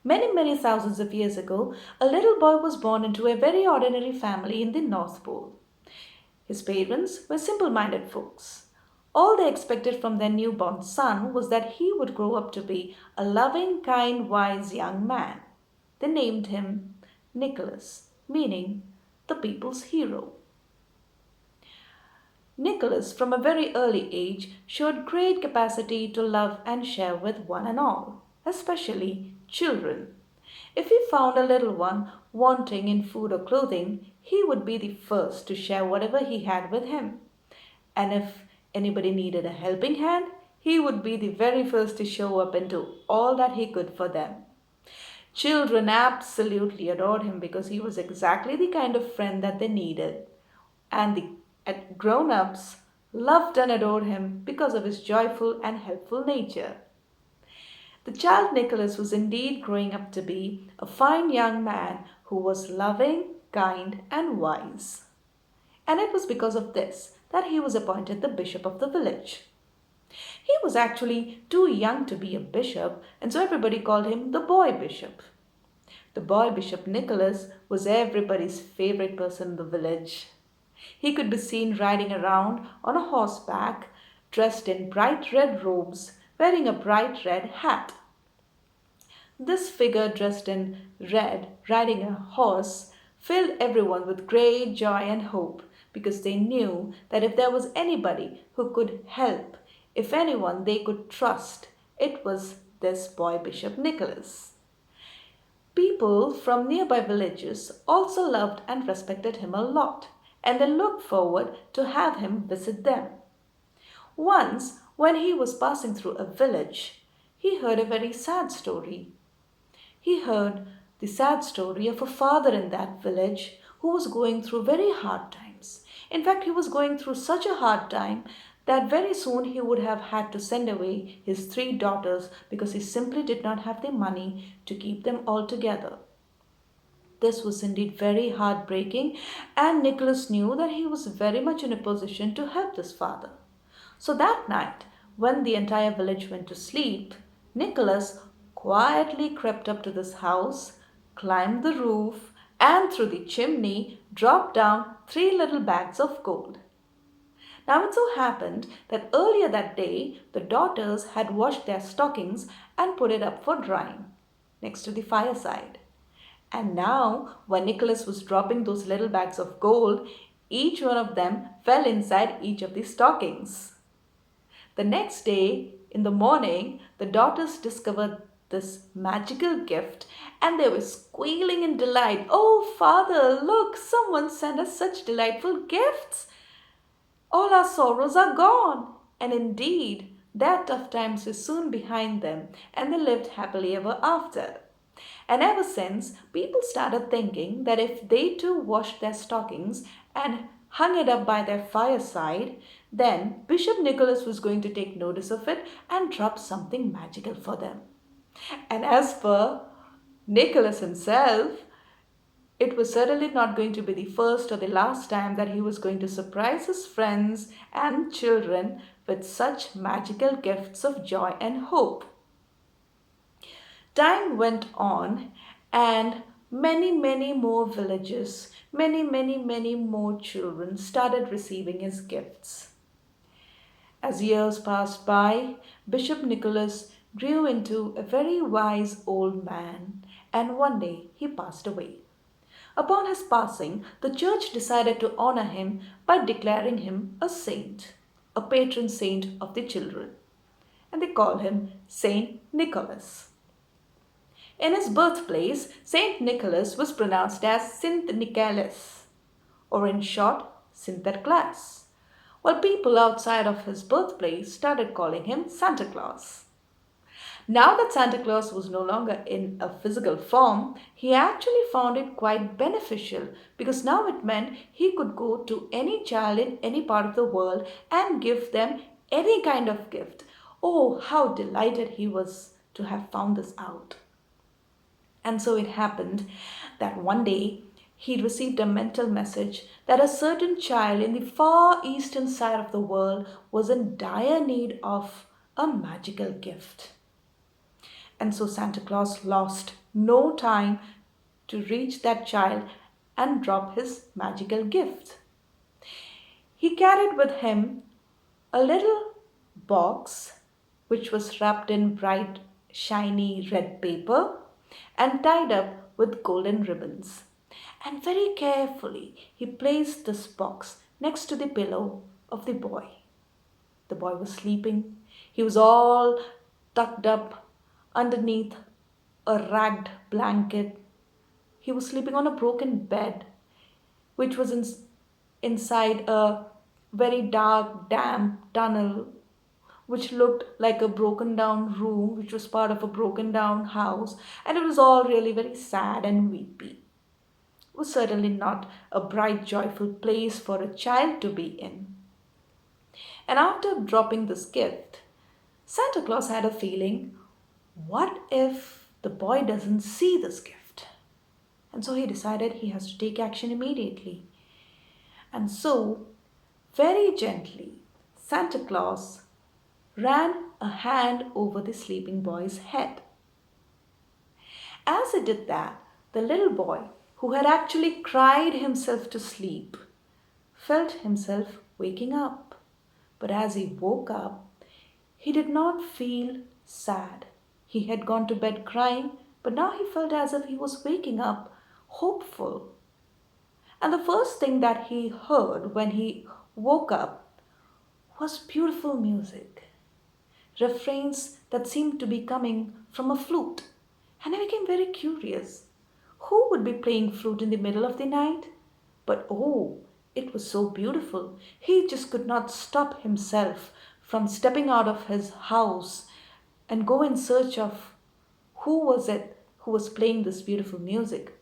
Many thousands of years ago, a little boy was born into a very ordinary family in the North Pole. His parents were simple minded folks. All they expected from their newborn son was that he would grow up to be a loving, kind, wise young man. They named him Nicholas, meaning the people's hero. Nicholas, from a very early age, showed great capacity to love and share with one and all, especially children. If he found a little one wanting in food or clothing, he would be the first to share whatever he had with him. And if anybody needed a helping hand, he would be the very first to show up and do all that he could for them. Children absolutely adored him because he was exactly the kind of friend that they needed. And the grown ups loved and adored him because of his joyful and helpful nature. The child Nicholas was indeed growing up to be a fine young man who was loving, kind, and wise. And it was because of this that he was appointed the bishop of the village. He was actually too young to be a bishop, and so everybody called him the boy bishop. The boy bishop Nicholas was everybody's favorite person in the village. He could be seen riding around on a horseback, dressed in bright red robes, wearing a bright red hat. This figure dressed in red, riding a horse, filled everyone with great joy and hope because they knew that if there was anybody who could help, if anyone they could trust, it was this boy Bishop Nicholas. People from nearby villages also loved and respected him a lot, and they looked forward to have him visit them. Once, when he was passing through a village, he heard a very sad story. He heard the sad story of a father in that village who was going through very hard times. In fact, he was going through such a hard time that very soon he would have had to send away his 3 daughters because he simply did not have the money to keep them all together. This was indeed very heartbreaking, and Nicholas knew that he was very much in a position to help this father. So that night, when the entire village went to sleep, Nicholas quietly crept up to this house, climbed the roof, and through the chimney dropped down 3 little bags of gold. Now it so happened that earlier that day the daughters had washed their stockings and put it up for drying next to the fireside. And now, when Nicholas was dropping those little bags of gold, each one of them fell inside each of the stockings. The next day, in the morning, the daughters discovered this magical gift and they were squealing in delight. "Oh, father, look, someone sent us such delightful gifts. All our sorrows are gone." And indeed, their tough times were soon behind them and they lived happily ever after. And ever since, people started thinking that if they too washed their stockings and hung it up by their fireside, then Bishop Nicholas was going to take notice of it and drop something magical for them. And as for Nicholas himself, it was certainly not going to be the first or the last time that he was going to surprise his friends and children with such magical gifts of joy and hope. Time went on and many more villages, many more children started receiving his gifts. As years passed by, Bishop Nicholas grew into a very wise old man, and one day he passed away. Upon his passing, the church decided to honor him by declaring him a saint, a patron saint of the children, and they call him Saint Nicholas. In his birthplace, Saint Nicholas was pronounced as Sint Nicholas, or in short, Sinterklaas, while people outside of his birthplace started calling him Santa Claus. Now that Santa Claus was no longer in a physical form, he actually found it quite beneficial because now it meant he could go to any child in any part of the world and give them any kind of gift. Oh, how delighted he was to have found this out. And so it happened that one day he received a mental message that a certain child in the far eastern side of the world was in dire need of a magical gift. And so Santa Claus lost no time to reach that child and drop his magical gift. He carried with him a little box which was wrapped in bright, shiny red paper and tied up with golden ribbons. And very carefully he placed this box next to the pillow of the boy. The boy was sleeping. He was all tucked up underneath a ragged blanket. He was sleeping on a broken bed, which was inside a very dark, damp tunnel, which looked like a broken down room, which was part of a broken down house, and it was all really very sad and weepy. It was certainly not a bright, joyful place for a child to be in. And after dropping this gift, Santa Claus had a feeling, what if the boy doesn't see this gift? And so he decided he has to take action immediately. And so, very gently, Santa Claus ran a hand over the sleeping boy's head. As he did that, the little boy, who had actually cried himself to sleep, felt himself waking up. But as he woke up, he did not feel sad. He had gone to bed crying, but now he felt as if he was waking up hopeful. And the first thing that he heard when he woke up was beautiful music, refrains that seemed to be coming from a flute. And he became very curious. Who would be playing flute in the middle of the night? But oh, it was so beautiful. He just could not stop himself from stepping out of his house and go in search of who was it who was playing this beautiful music.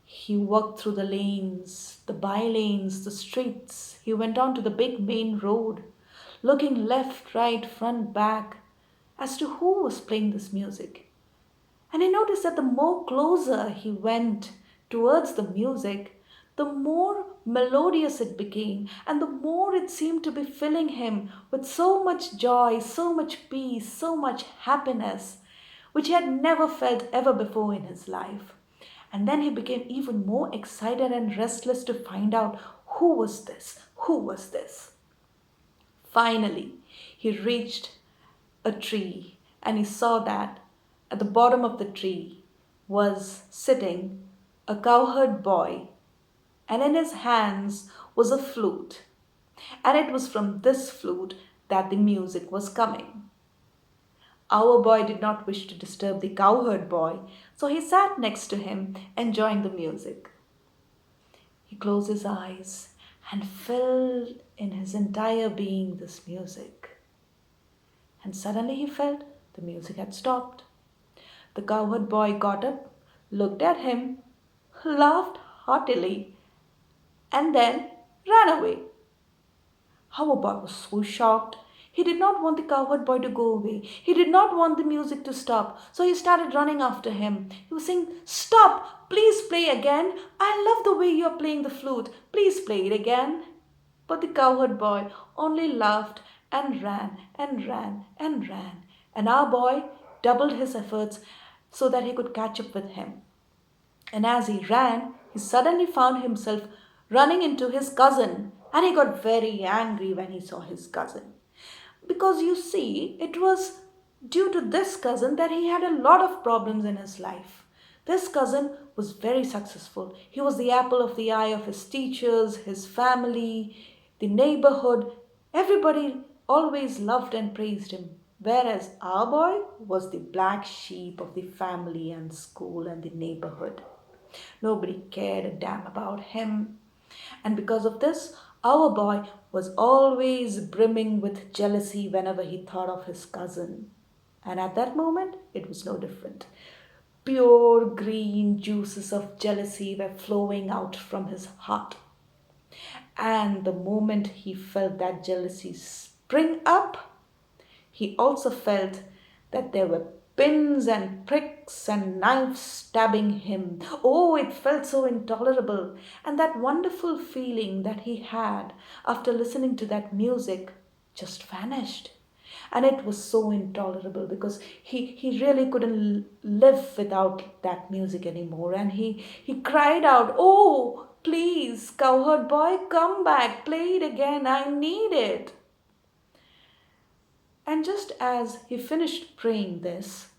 He walked through the lanes, the by lanes, the streets. He went on to the big main road, looking left, right, front, back as to who was playing this music. And he noticed that the more closer he went towards the music, the more melodious it became, and the more it seemed to be filling him with so much joy, so much peace, so much happiness, which he had never felt ever before in his life. And then he became even more excited and restless to find out who was this? Who was this? Finally, he reached a tree and he saw that at the bottom of the tree was sitting a cowherd boy, and in his hands was a flute. And it was from this flute that the music was coming. Our boy did not wish to disturb the cowherd boy, so he sat next to him, enjoying the music. He closed his eyes and felt in his entire being this music. And suddenly he felt the music had stopped. The cowherd boy got up, looked at him, laughed heartily, and then ran away. Our boy was so shocked. He did not want the cowherd boy to go away. He did not want the music to stop. So he started running after him. He was saying, "Stop! Please play again. I love the way you're playing the flute. Please play it again." But the cowherd boy only laughed and ran and ran and ran. And our boy doubled his efforts so that he could catch up with him. And as he ran, he suddenly found himself running into his cousin. And he got very angry when he saw his cousin. Because you see, it was due to this cousin that he had a lot of problems in his life. This cousin was very successful. He was the apple of the eye of his teachers, his family, the neighborhood. Everybody always loved and praised him. Whereas our boy was the black sheep of the family and school and the neighborhood. Nobody cared a damn about him. And because of this, our boy was always brimming with jealousy whenever he thought of his cousin. And at that moment, it was no different. Pure green juices of jealousy were flowing out from his heart. And the moment he felt that jealousy spring up, he also felt that there were pins and pricks and knives stabbing him. Oh, it felt so intolerable. And that wonderful feeling that he had after listening to that music just vanished. And it was so intolerable because he really couldn't live without that music anymore. And he cried out, "Oh, please, cowherd boy, come back, play it again, I need it." And just as he finished praying this,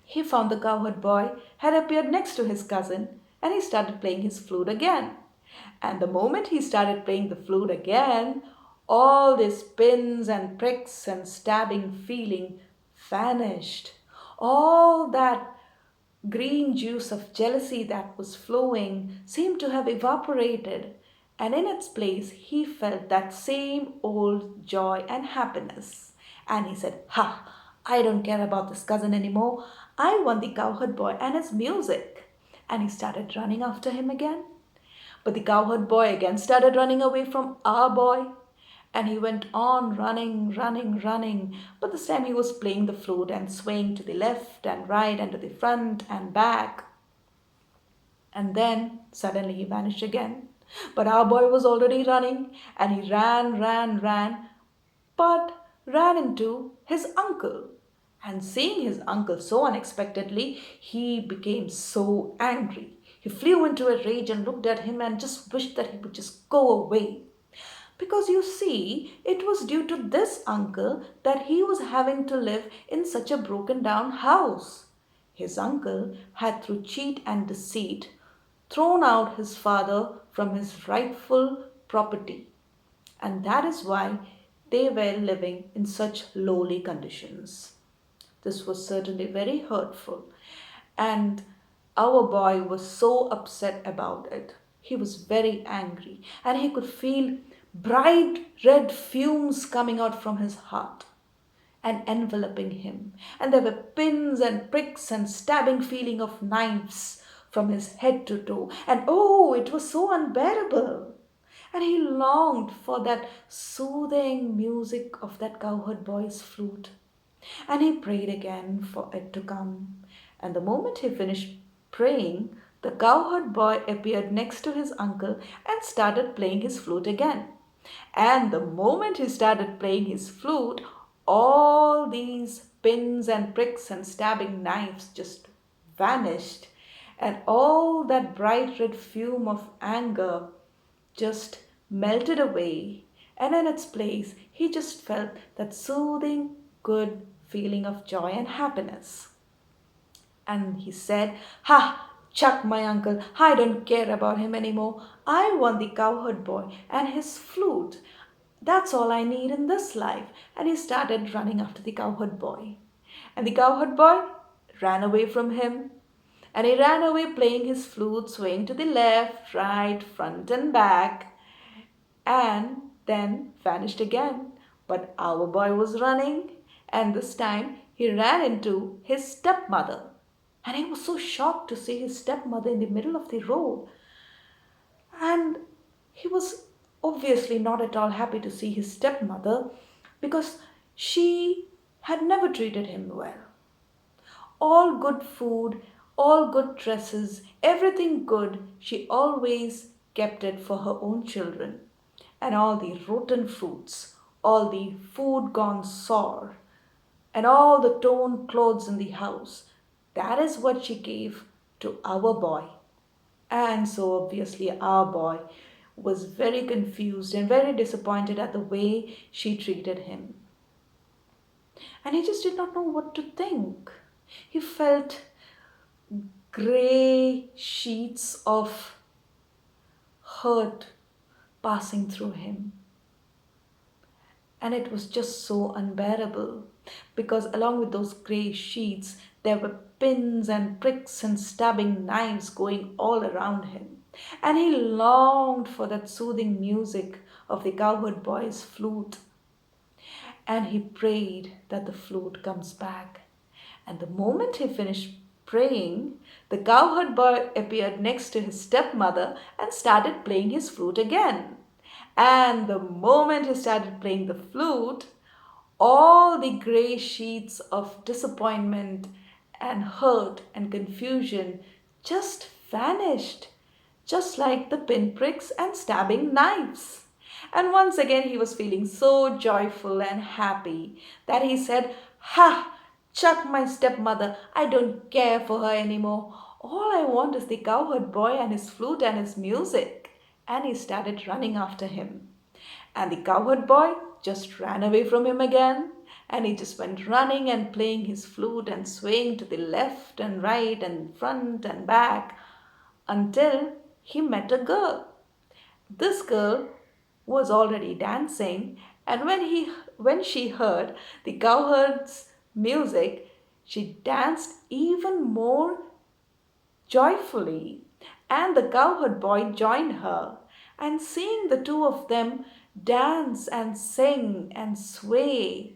he found the cowherd boy had appeared next to his cousin, and he started playing his flute again. And the moment he started playing the flute again, all these pins and pricks and stabbing feeling vanished. All that green juice of jealousy that was flowing seemed to have evaporated, and in its place he felt that same old joy and happiness. And he said, "Ha! I don't care about this cousin anymore. I want the cowherd boy and his music." And he started running after him again. But the cowherd boy again started running away from our boy. And he went on running, running, running. But this time he was playing the flute and swaying to the left and right and to the front and back. And then suddenly he vanished again. But our boy was already running, and he ran, ran, ran, but ran into his uncle. And seeing his uncle so unexpectedly, he became so angry. He flew into a rage and looked at him and just wished that he would just go away. Because you see, it was due to this uncle that he was having to live in such a broken down house. His uncle had, through cheat and deceit, thrown out his father from his rightful property, and that is why they were living in such lowly conditions. This was certainly very hurtful, and our boy was so upset about it. He was very angry, and he could feel bright red fumes coming out from his heart and enveloping him. And there were pins and pricks and stabbing feeling of knives from his head to toe. And oh, it was so unbearable. And he longed for that soothing music of that cowherd boy's flute. And he prayed again for it to come. And the moment he finished praying, the cowherd boy appeared next to his uncle and started playing his flute again. And the moment he started playing his flute, all these pins and pricks and stabbing knives just vanished, and all that bright red fume of anger just melted away, and in its place he just felt that soothing, good feeling of joy and happiness. And he said, "Ha! Chuck my uncle. I don't care about him anymore. I want the cowherd boy and his flute. That's all I need in this life." And he started running after the cowherd boy. And the cowherd boy ran away from him. And he ran away playing his flute, swaying to the left, right, front, and back, and then vanished again. But our boy was running, and this time he ran into his stepmother. And he was so shocked to see his stepmother in the middle of the road. And he was obviously not at all happy to see his stepmother because she had never treated him well. All good food, all good dresses, everything good, she always kept it for her own children. And all the rotten fruits, all the food gone sour, and all the torn clothes in the house, that is what she gave to our boy. And so obviously our boy was very confused and very disappointed at the way she treated him. And he just did not know what to think. He felt grey sheets of hurt passing through him. And it was just so unbearable because along with those grey sheets, there were pins and pricks and stabbing knives going all around him. And he longed for that soothing music of the cowherd boy's flute. And he prayed that the flute comes back. And the moment he finished praying, the cowherd boy appeared next to his stepmother and started playing his flute again. And the moment he started playing the flute, all the grey sheets of disappointment and hurt and confusion just vanished, just like the pinpricks and stabbing knives. And once again he was feeling so joyful and happy that he said, "Ha! Chuck my stepmother. I don't care for her anymore. All I want is the cowherd boy and his flute and his music." And he started running after him. And the cowherd boy just ran away from him again. And he just went running and playing his flute and swaying to the left and right and front and back until he met a girl. This girl was already dancing, and when she heard the cowherd's music, she danced even more joyfully, and the cowherd boy joined her. And seeing the two of them dance and sing and sway,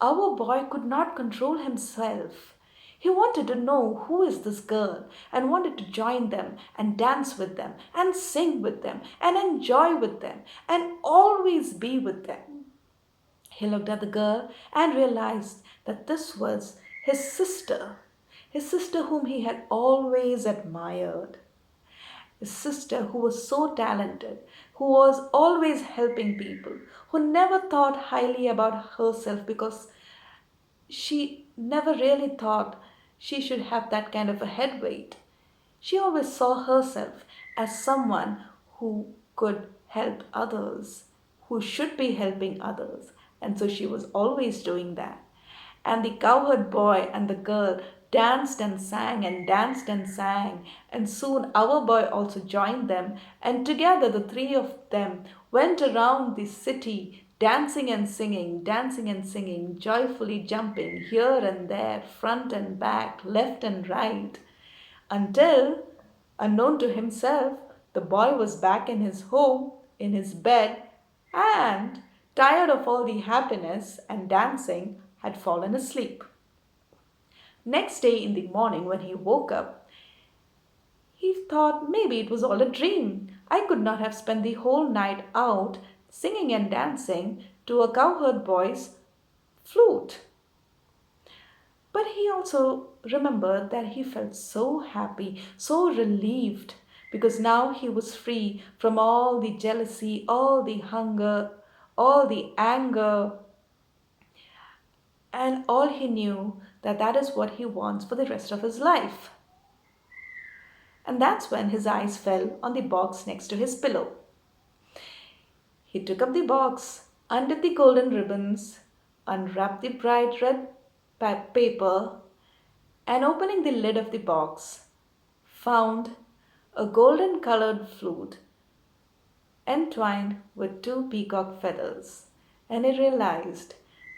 our boy could not control himself. He wanted to know who is this girl and wanted to join them and dance with them and sing with them and enjoy with them and always be with them. He looked at the girl and realized that this was his sister whom he had always admired, his sister who was so talented, who was always helping people, who never thought highly about herself because she never really thought she should have that kind of a head weight. She always saw herself as someone who could help others, who should be helping others, and so she was always doing that. And the cowherd boy and the girl danced and sang and danced and sang, and soon our boy also joined them, and together the three of them went around the city dancing and singing, joyfully jumping here and there, front and back, left and right, until, unknown to himself, the boy was back in his home, in his bed, and, tired of all the happiness and dancing, had fallen asleep. Next day in the morning, when he woke up, he thought maybe it was all a dream. I could not have spent the whole night out singing and dancing to a cowherd boy's flute. But he also remembered that he felt so happy, so relieved, because now he was free from all the jealousy, all the hunger, all the anger, and all he knew that that is what he wants for the rest of his life. And that's when his eyes fell on the box next to his pillow. He took up the box, undid the golden ribbons, unwrapped the bright red paper, and opening the lid of the box, found a golden colored flute entwined with two peacock feathers. And he realized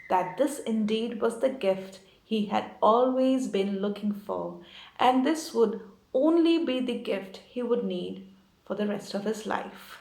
that this indeed was the gift he had always been looking for, and this would only be the gift he would need for the rest of his life.